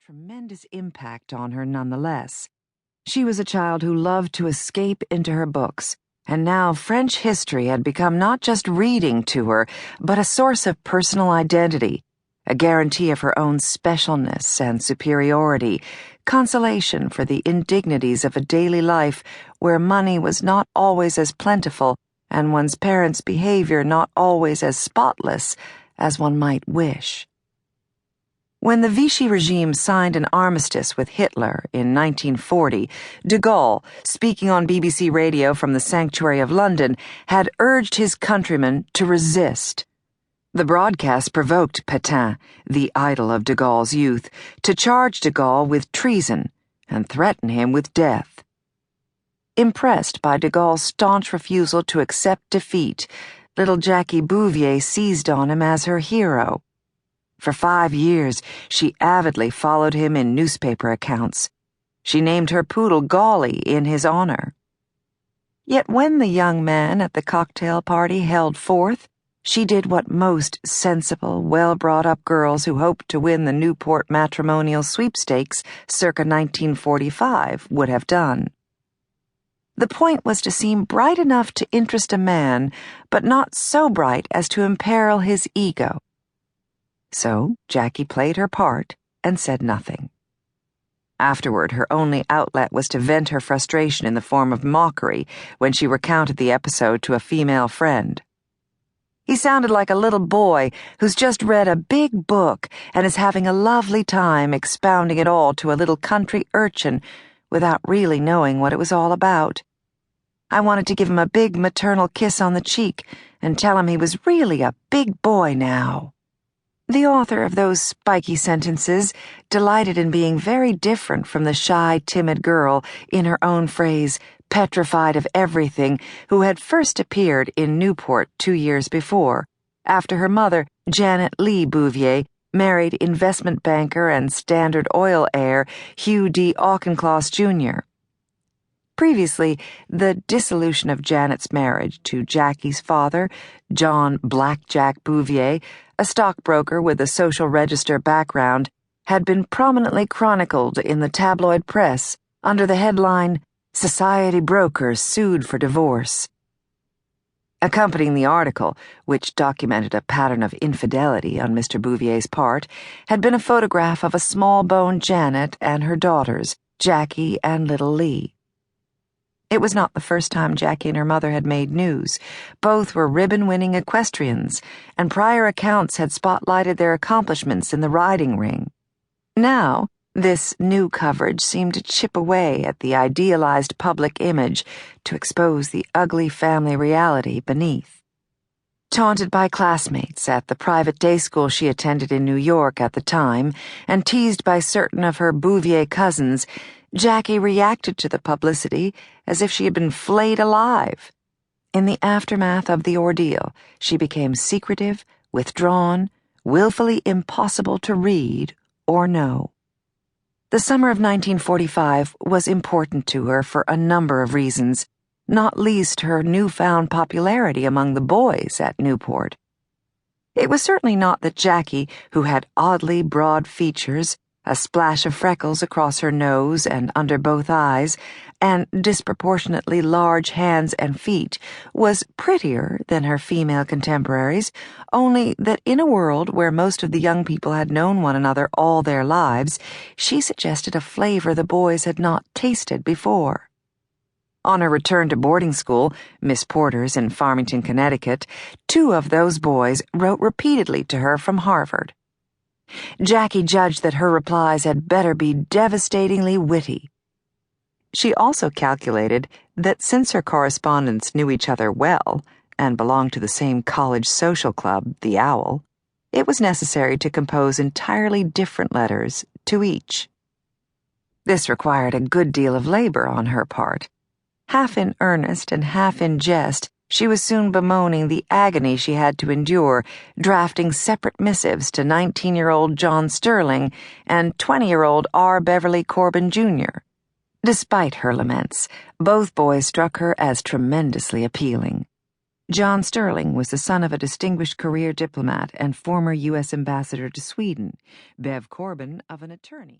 tremendous impact on her nonetheless. She was a child who loved to escape into her books, and now French history had become not just reading to her, but a source of personal identity, a guarantee of her own specialness and superiority, consolation for the indignities of a daily life where money was not always as plentiful and one's parents' behavior not always as spotless as one might wish. When the Vichy regime signed an armistice with Hitler in 1940, de Gaulle, speaking on BBC radio from the sanctuary of London, had urged his countrymen to resist. The broadcast provoked Pétain, the idol of de Gaulle's youth, to charge de Gaulle with treason and threaten him with death. Impressed by de Gaulle's staunch refusal to accept defeat, little Jacqueline Bouvier seized on him as her hero. For 5 years, she avidly followed him in newspaper accounts. She named her poodle Golly in his honor. Yet when the young man at the cocktail party held forth, she did what most sensible, well-brought-up girls who hoped to win the Newport matrimonial sweepstakes circa 1945 would have done. The point was to seem bright enough to interest a man, but not so bright as to imperil his ego. So Jackie played her part and said nothing. Afterward, her only outlet was to vent her frustration in the form of mockery when she recounted the episode to a female friend. He sounded like a little boy who's just read a big book and is having a lovely time expounding it all to a little country urchin without really knowing what it was all about. I wanted to give him a big maternal kiss on the cheek and tell him he was really a big boy now. The author of those spiky sentences delighted in being very different from the shy, timid girl, in her own phrase, petrified of everything, who had first appeared in Newport 2 years before, after her mother, Janet Lee Bouvier, married investment banker and Standard Oil heir Hugh D. Auchincloss, Jr. Previously, the dissolution of Janet's marriage to Jackie's father, John Blackjack Bouvier, a stockbroker with a social register background, had been prominently chronicled in the tabloid press under the headline, "Society Brokers Sued for Divorce." Accompanying the article, which documented a pattern of infidelity on Mr. Bouvier's part, had been a photograph of a small-boned Janet and her daughters, Jackie and little Lee. It was not the first time Jackie and her mother had made news. Both were ribbon-winning equestrians, and prior accounts had spotlighted their accomplishments in the riding ring. Now, this new coverage seemed to chip away at the idealized public image to expose the ugly family reality beneath. Taunted by classmates at the private day school she attended in New York at the time, and teased by certain of her Bouvier cousins, Jackie reacted to the publicity as if she had been flayed alive. In the aftermath of the ordeal, she became secretive, withdrawn, willfully impossible to read or know. The summer of 1945 was important to her for a number of reasons, not least her newfound popularity among the boys at Newport. It was certainly not that Jackie, who had oddly broad features, a splash of freckles across her nose and under both eyes, and disproportionately large hands and feet, was prettier than her female contemporaries, only that in a world where most of the young people had known one another all their lives, she suggested a flavor the boys had not tasted before. On her return to boarding school, Miss Porter's in Farmington, Connecticut, 2 of those boys wrote repeatedly to her from Harvard. Jackie judged that her replies had better be devastatingly witty. She also calculated that since her correspondents knew each other well and belonged to the same college social club, the Owl, it was necessary to compose entirely different letters to each. This required a good deal of labor on her part. Half in earnest and half in jest, she was soon bemoaning the agony she had to endure, drafting separate missives to 19-year-old John Sterling and 20-year-old R. Beverly Corbin, Jr. Despite her laments, both boys struck her as tremendously appealing. John Sterling was the son of a distinguished career diplomat and former U.S. ambassador to Sweden, Bev Corbin of an attorney.